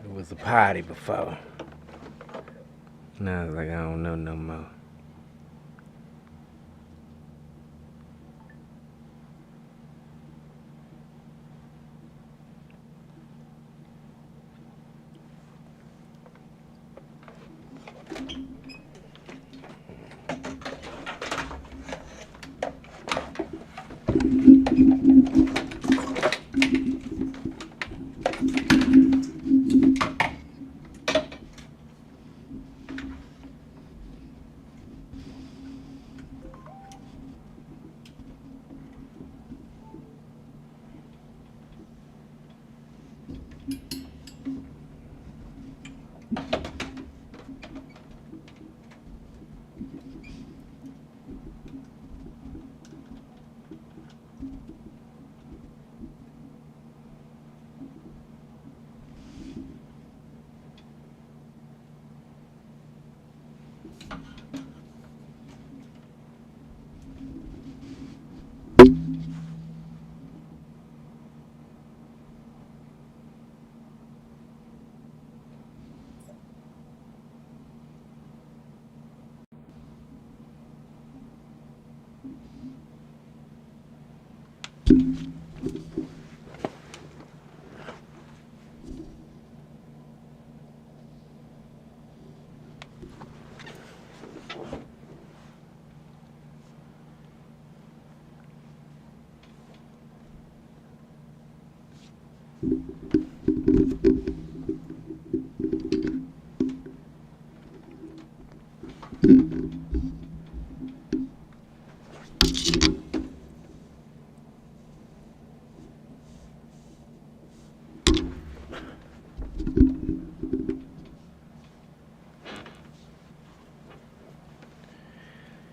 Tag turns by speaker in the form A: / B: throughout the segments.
A: It was a party before. Now it's like I don't know no more.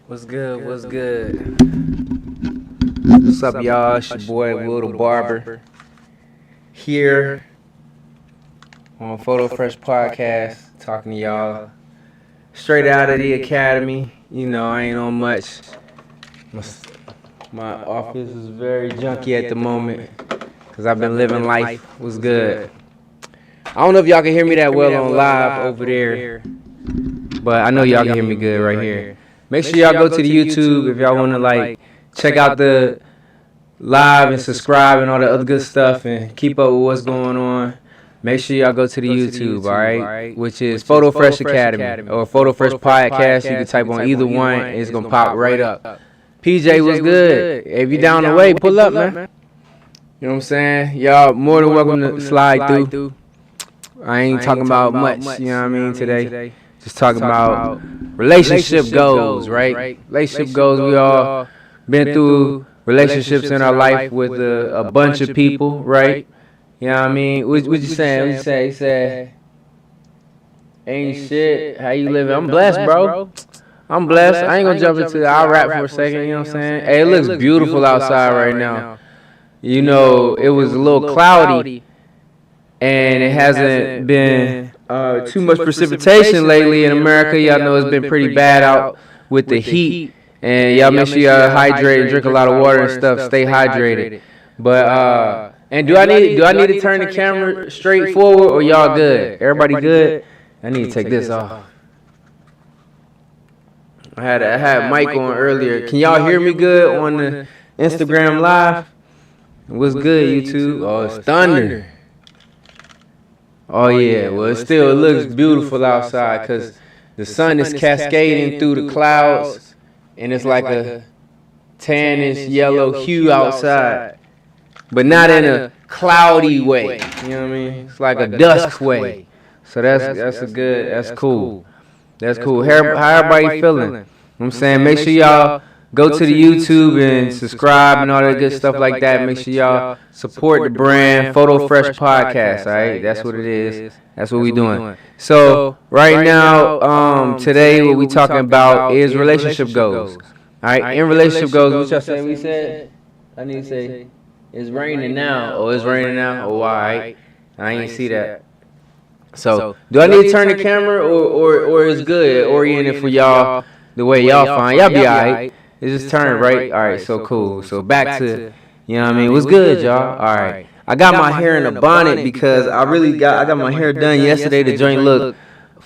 A: What's good? What's good? What's up, y'all? It's your boy Will the Barber here on Photo Fresh Podcast, talking to y'all straight out of the academy. You know, I ain't on much. My office is very junky at the moment because I've been living life. What's good? I don't know if y'all can hear me that well on live over there, but I know y'all can hear me good right here. Make sure y'all go to the YouTube if y'all want to like check out the live and subscribe and all the other good stuff and keep up with what's going on. Make sure y'all go to the YouTube, all right? Which is Photo Fresh Academy or Photo Fresh Podcast. You can type on either one. It's going to pop right up. PJ, what's good? If you down the way, pull up, man. You know what I'm saying? Y'all more than welcome to slide through. I ain't talking about much, you know what I mean, today. Just talking about relationship goals, right? Relationship goals. We all been through relationships in our life with a bunch of people, right? You know what I mean? What you saying? What you say? Ain't shit. How you living? I'm blessed, bro. I'm blessed. I ain't gonna jump into I'll rap for a second, you know what I'm saying? Hey, it looks beautiful outside right now. You know, it was a little cloudy, and it hasn't been too much precipitation lately in America. Y'all know it's been pretty bad out with the heat. And y'all make sure y'all hydrate and drink a lot of water and stuff. Stay hydrated. But and do I need to turn the camera straight forward or y'all good? Everybody good? I need to take this off. I had Mike on earlier. Can y'all hear me good on the Instagram live? What's good, YouTube? Oh, it's thunder. Oh yeah, well it looks beautiful outside because the sun is cascading through the clouds and it's like a tannish yellow hue outside, but not in a cloudy way. You know what I mean? It's like a dusk way. So that's cool. That's cool. How everybody feeling? You know what I'm saying? Make sure y'all go to the YouTube and subscribe and all that good stuff like that. Make sure y'all support the brand Photo Fresh Podcast, all right? That's what it is. That's what we doing. So right now, today what we talking about is relationship goals. All right, in relationship goals, what y'all say? We said, I need to say, it's raining now. Oh, it's raining now? Oh, all right. I ain't see that. So do I need to turn the camera or is good oriented for y'all the way y'all find? Y'all be all right. It just turned right. All right, so cool. So back to, you know what I mean? What's good, y'all? All right. I got my hair in a bonnet because I got my hair done yesterday. The joint looked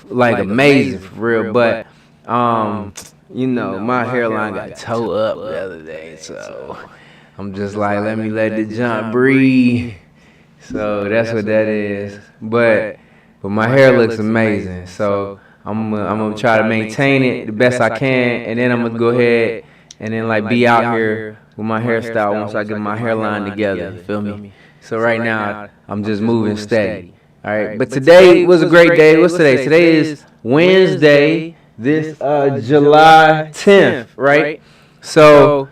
A: like amazing for real, but you know, my hairline got toe up the other day, so I'm just like, let the junk breathe. So that's what that is. But my hair looks amazing, so I'm gonna try to maintain it the best I can, and then I'm gonna go ahead and then like be out here with my hairstyle once I get my hairline together. You feel me? So right now I'm just moving steady. All right, but today was a great day. What's today? Today is Wednesday, this July 10th, right? So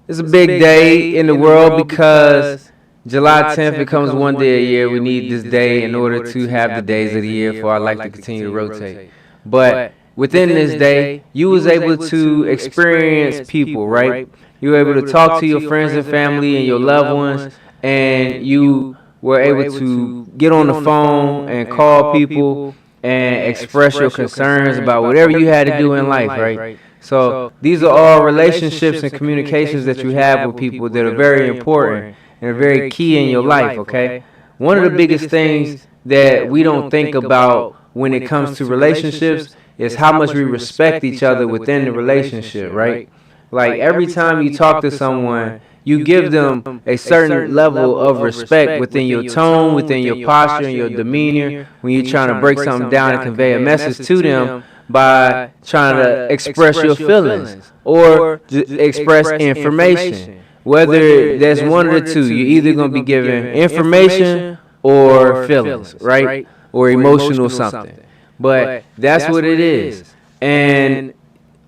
A: it's a big day in the world because July 10th becomes one day a year. We need this day in order to have the days of the year for our life to continue to rotate. But within this day, you was able to experience people, right? You were able to talk to your friends and family and your loved ones, and you were able to get on the phone and call people and express your concerns about whatever you had to do in life, right? So these are all relationships and communications that you have with people that are very important and are very key in your life, okay? One of the biggest things that we don't think about when it comes to relationships is how much we respect each other within the relationship, right? Like every time you talk to someone, you give them a certain level of respect within your tone, within your posture, and your demeanor when you're trying to break something down and convey a message to them by trying to express your feelings or express information. Whether there's one of the two, you're either going to be giving information or feelings, right? Or emotional something. But that's what it is. And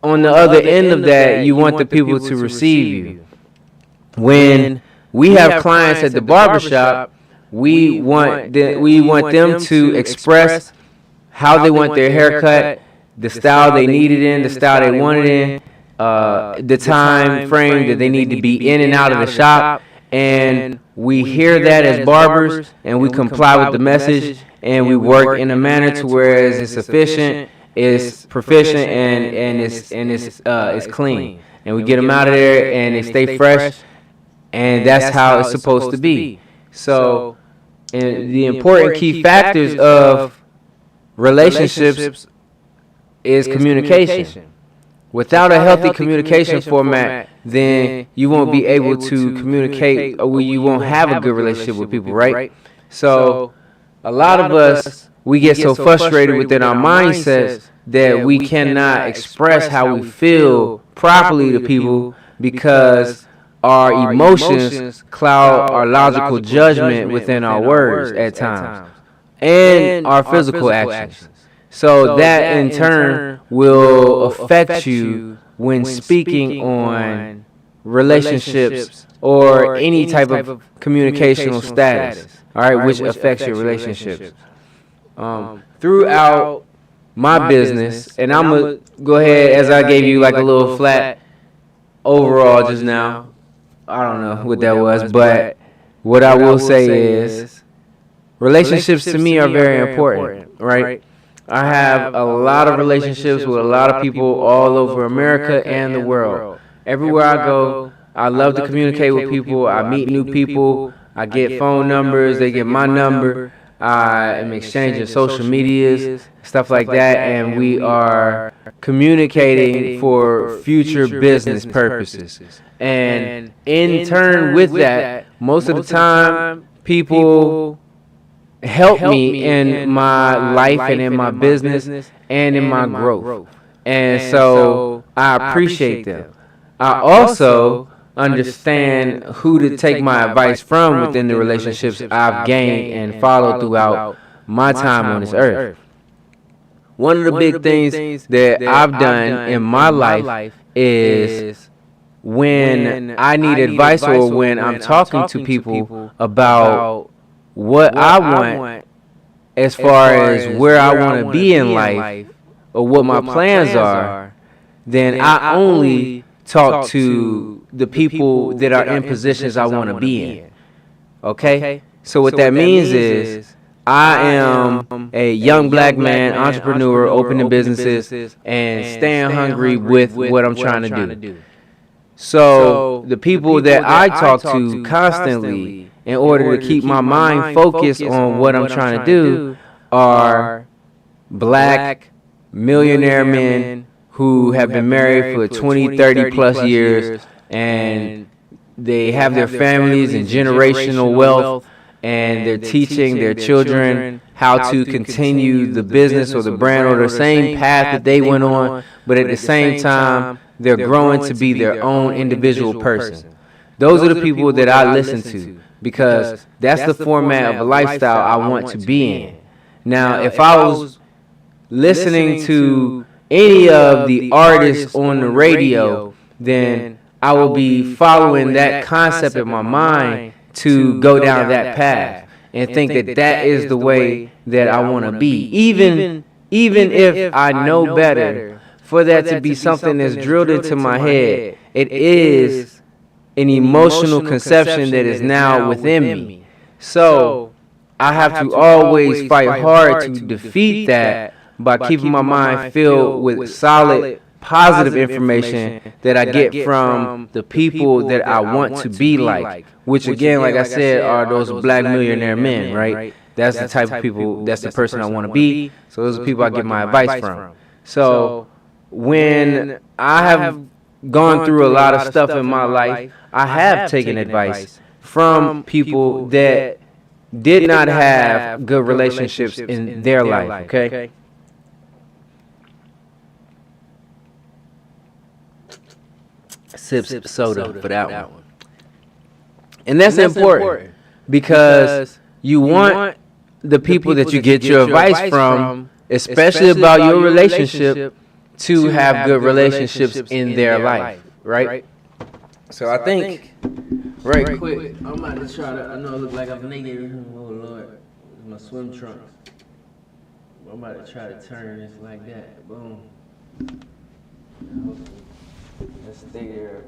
A: on the other end of that, you want the people to receive you. When we have clients at the barbershop, we want them to express how they want their haircut, the style they need it in, the style they want it in, the time frame that they need to be in and out of the shop. And we hear that as barbers, and we comply with the message, and we work in a manner to where it's efficient, it's proficient, and it's clean. And we get them out of there, and they stay fresh. And that's how it's supposed to be. So, and the important key factors of relationships is communication. Without a healthy communication format, then you won't be able to communicate, or you won't have a good relationship with people, right? So, a lot of us, we get so frustrated within our mindsets that we cannot express how we feel properly to people because our emotions cloud our logical judgment within our words at times and our physical actions. So that in turn will affect you when speaking on relationships or any type of communicational status, all right, which affects your relationships. Throughout my business, and I'm going to go ahead, as I gave you like a little flat overall just now, I don't know what that was, but what I will say is relationships to me are very important, right? I have a lot of relationships with a lot of people all over America and the world. Everywhere I go, I love to communicate with people. I meet new people. I get phone numbers. They get my number. I am exchanging social medias, stuff like that, and we are communicating for future business purposes. And in turn with that, most of the time, people help me in my life and in my business and in my growth. And so I appreciate them. I also understand who to take my advice from within the relationships I've gained and followed throughout my time on this earth. One of the big things that I've done in my life is when I need advice or when I'm talking to people about what I want as far as where I want to be in life or what my plans are, then I only talk to the people that are in positions I want to be in. Okay? So what that means is I am a young black man, entrepreneur, opening businesses, and staying hungry with what I'm trying to do. So the people that I talk to constantly in order to keep my mind focused on what I'm trying to do are black millionaire men who have been married for 20, 30 plus years, and they have their families and generational wealth, and they're teaching their children how to continue the business or the brand or the same path that they went on, but at the same time, they're growing to be their own individual person. Those are the people that I listen to because that's the format of a lifestyle I want to be in. Now, if I was listening to any of the artists on the radio, then I will be following that concept in my mind to go down that path and think that that is the way that I want to be. Even if I know better, for that to be something that's drilled into my head, it is an emotional conception that is now within me. So I have to always fight hard to defeat that by keeping my mind filled with solid, positive information that I get from the people that I want to be like, which again, like I said, are those black millionaire men, right? That's the type of people, that's the person I want to be. So those are people I get my advice from. So when I have gone through a lot of stuff in my life, I have taken advice from people that did not have good relationships in their life, okay? Sip soda for that one. And that's important because you want the people that you get your advice from, especially about your relationship, to have good relationships in their life, right? So I think, right quick, I'm about to try to, I know I look like I'm naked, oh Lord, my swim trunks. I'm about to try to turn this like that, boom. Let's stay there.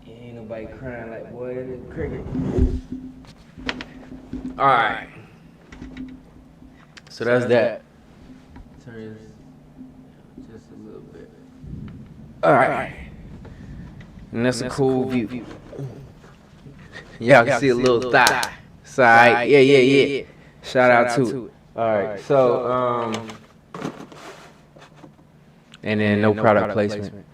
A: Ain't nobody crying like, boy, this is cricket. Alright. So that's that. Turn this just a little bit. Alright. And that's a cool view. Y'all can see a little thigh. Side. Yeah. Shout out to it. Alright, so, and then no product placement.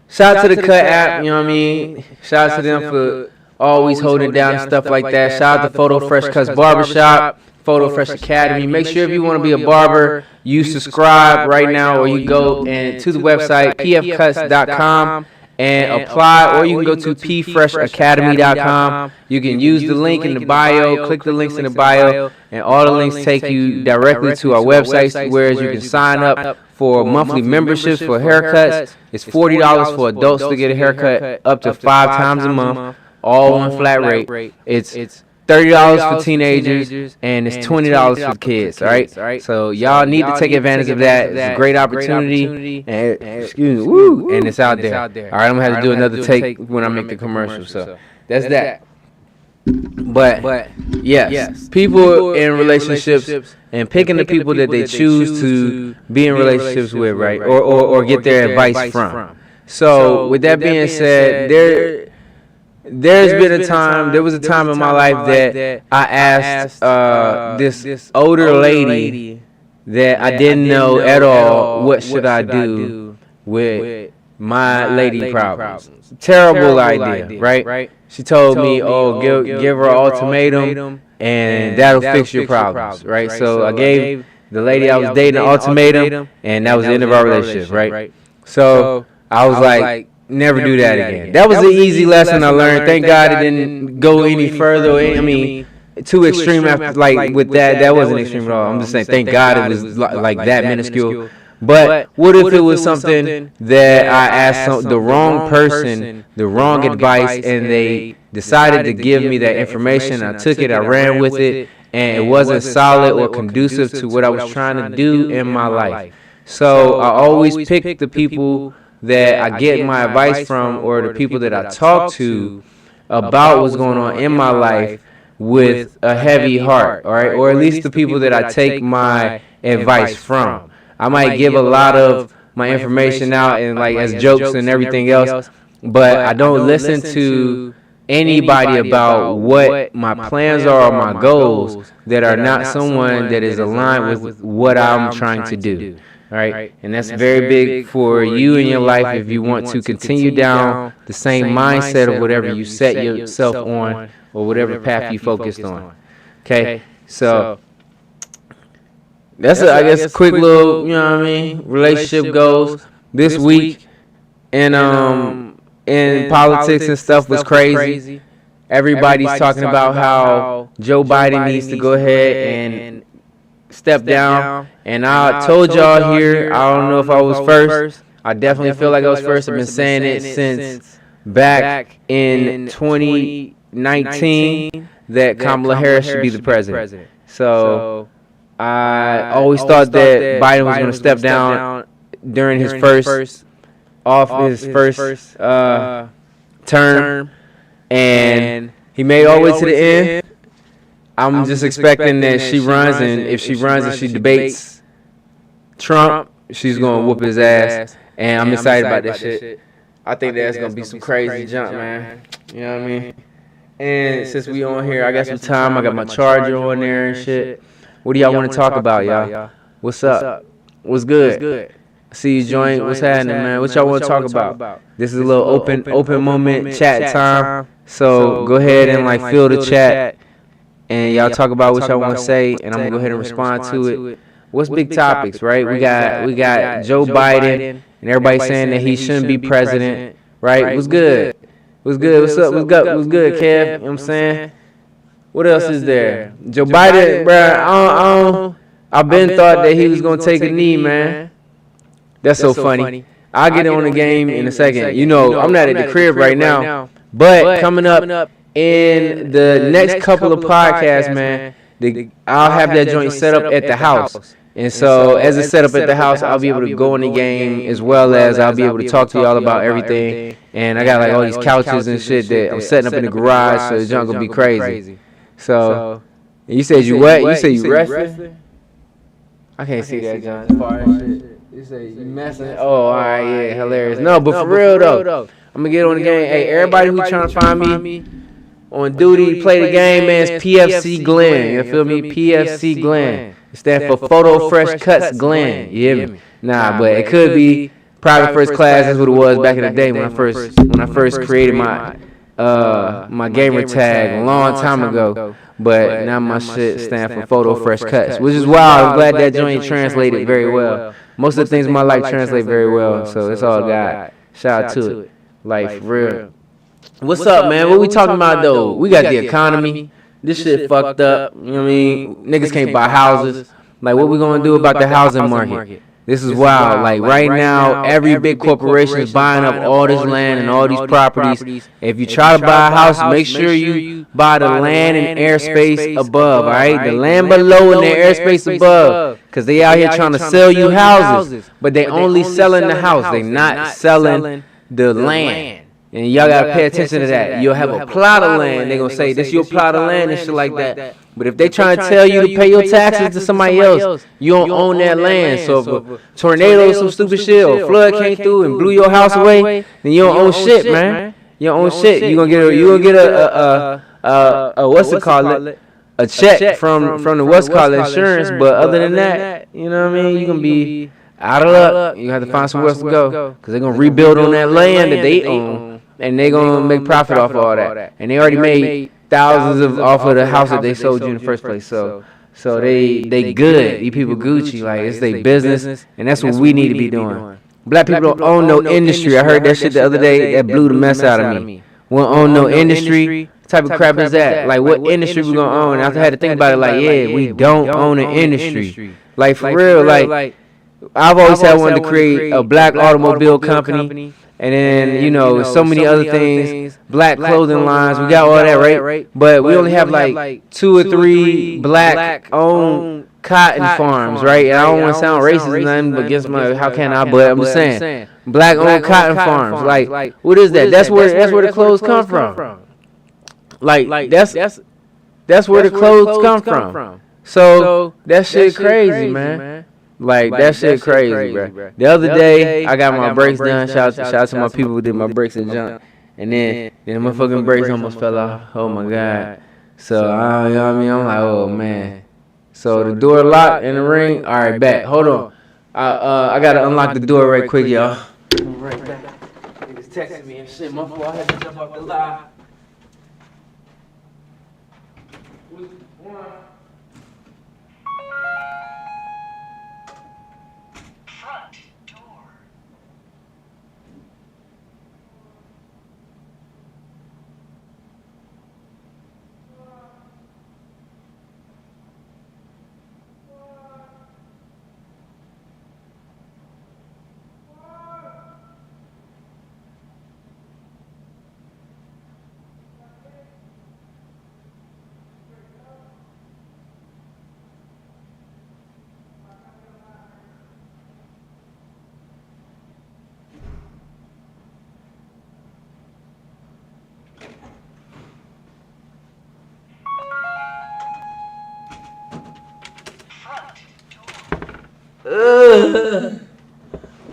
A: Shout out to the Cut app, you know what I mean? Shout out to them for always holding down stuff like that. Shout out to Photo Fresh Cuts Barbershop, Photo Fresh Academy. Make sure if you want to be a barber, you subscribe right now, or you go and to the website pfcuts.com and apply, or you can go to pfreshacademy.com. You can use the link in the bio, click the links in the bio, and all the links take you directly to our website, where you can sign up for monthly memberships for haircuts. It's $40 for adults to get a haircut up to 5 times a month, all on flat rate. It's $30 for teenagers, and it's $20 for kids, all right? So y'all need to take advantage of that. It's a great opportunity, and excuse me, woo, and it's out there. All right, I'm going to have to do another take when I make the commercial, so that's that. But yes, people in relationships and picking the people that they choose to be in relationships with, right, or get their advice from. So with that being said, there was a time in my life that I asked this older lady that I didn't know at all, what should I do with my lady problems. Terrible idea, right? She told me, oh, give her an ultimatum, and that'll fix your problems, right? So I gave the lady I was dating an ultimatum, and that was the end of our relationship, right? So I was like, never do that again. That was an easy lesson I learned. Thank God it didn't go any further. I mean, too extreme after, like, with that wasn't extreme at all. I'm just saying, thank God it was like that minuscule. But what if it was something that I asked the wrong person, the wrong advice, and they decided to give me that information? I took it, I ran with it, and it wasn't solid or conducive to what I was trying to do in my life. So I always pick the people that I get my advice from, or the people that I talk to about what's going on in my life, with a heavy heart, all right? Or at least the people that I take my advice from. I might give a lot of my information out and like as jokes and everything else, but I don't listen to anybody about what my plans are or my goals that are not someone that is aligned with what I'm trying to do. All right, and that's very big for you in your life if you want to continue down the same mindset of whatever you set yourself on, or whatever path you focused on. Okay, so that's I guess a quick little, you know what I mean, relationship goals this week. And in politics and stuff was crazy. Everybody's talking about how Joe Biden needs to go ahead and step down. And I told y'all here, I don't know if I was first. I definitely feel like I was first. I've been saying it since back in 2019 that Kamala Harris should be the president. So I always thought that Biden was going to step down during his first term, and he made all the way to the end. I'm just expecting that she runs, and if she runs and she debates Trump, she's going to whoop his ass, and I'm excited about that shit. I think that's going to be some crazy jump, man. You know what I mean? And since we on here, I got some time. I got my charger on there and shit. What do y'all want to talk about, y'all? What's up? What's good? See you joint. What's happening, man? What y'all want to talk about? This is a little open moment chat time. So go ahead and like fill the chat, and y'all talk about what y'all want to say, and I'm gonna go ahead and respond to it. What's big topics, right? We got Joe Biden, and everybody saying that he shouldn't be president, right? What's good? What's good? What's up? What's good, Kev? You know what I'm saying? What else is there? Joe Biden, bro. I've been thought that he was gonna take a knee, man. That's so funny. I'll get on the game in a second. You know, I'm not at the crib right now, but coming up in the next couple of podcasts, man, I'll have that joint set up at the house. And so as it's set up at the house, I'll be able to go in the game as well as I'll be able to talk to y'all about everything. And I got like all these couches and shit that I'm setting up in the garage, so the junk will be crazy. So you said you what? You said you resting? I can't see that, John. You say you messing? Oh, all right, yeah, hilarious. No, but for real though, I'm gonna get on the game. Hey, everybody who trying to find me on duty, play the game, man. It's PFC Glenn. You feel me? PFC Glenn. It stands for Photo Fresh Cuts Glenn. You hear me? Nah, but it could be private first class. That's what it was back in the day when I first created my gamer tag a long time ago. But now my shit stand for Photo Fresh Cuts, which is wild. I'm glad that joint translated very well. Most of the things in my life translate very well, so it's all God. Shout out to it. Like, for real. What's up, man? What we talking about, though? We got the economy. This shit fucked up. You know what I mean? Niggas can't buy houses. Like, what we gonna do about the housing market? This is wild. Like, right now, every big corporation is buying up all this land and all these properties. If you try to buy a house, make sure you buy the land and airspace above, all right? The land below and the airspace above. Because they out here trying to sell you houses. But they only selling the house. They not selling the land. And y'all got to pay attention to that. You'll have a plot of land. They're going to say, this your plot of land and shit like that. But if they trying to tell you to pay your taxes to somebody else, you don't own that land. So if a tornado or some stupid shit or flood came through and blew your house away, then you don't own shit, man. You don't own shit. You gonna get a what's it called? A check from the what's called insurance. But other than that, you know what I mean? You gonna be out of luck. You have to find somewhere else to go because they're gonna rebuild on that land that they own, and they're gonna make profit off of all that. And they already made thousands off of the house that they sold you in the first place. So they good. These people Gucci, like it's their business, and that's what we need to be doing. Black people don't own no industry. I heard that shit the other day. That blew the mess out of me. We don't own no industry. What type of crap is that? Like what industry we gonna own? I had to think about it. Like we don't own an industry. Like for real. Like I've always had wanted to create a black automobile company. And then, you know, so many other things, black clothing lines, we got all that, right? But we only have like 2 or 3 black-owned cotton farms, right? And I don't want to sound racist or nothing, but against how can I? But I'm just saying, black-owned cotton farms. Like, what is that? That's where the clothes come from. Like, that's where the clothes come from. So, that shit crazy, man. Like that shit crazy, bro. The other day, I got my brakes done. Shout out to my people who did my brakes and jump. And then my fucking brakes almost fell off. Oh my God. So, you know what I mean? I'm like, oh man. So the door locked in the ring. All right, back. Hold on. I got to unlock the door right quick, y'all. Right back. Niggas texting me and shit. My fault. I had to jump off the live.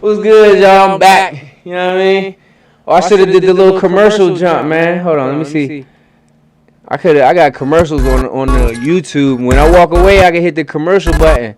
A: What's good, y'all? I'm back. You know what I mean? Oh, I should have did the little commercial jump, man. Hold on, let me see. I got commercials on the YouTube. When I walk away, I can hit the commercial button.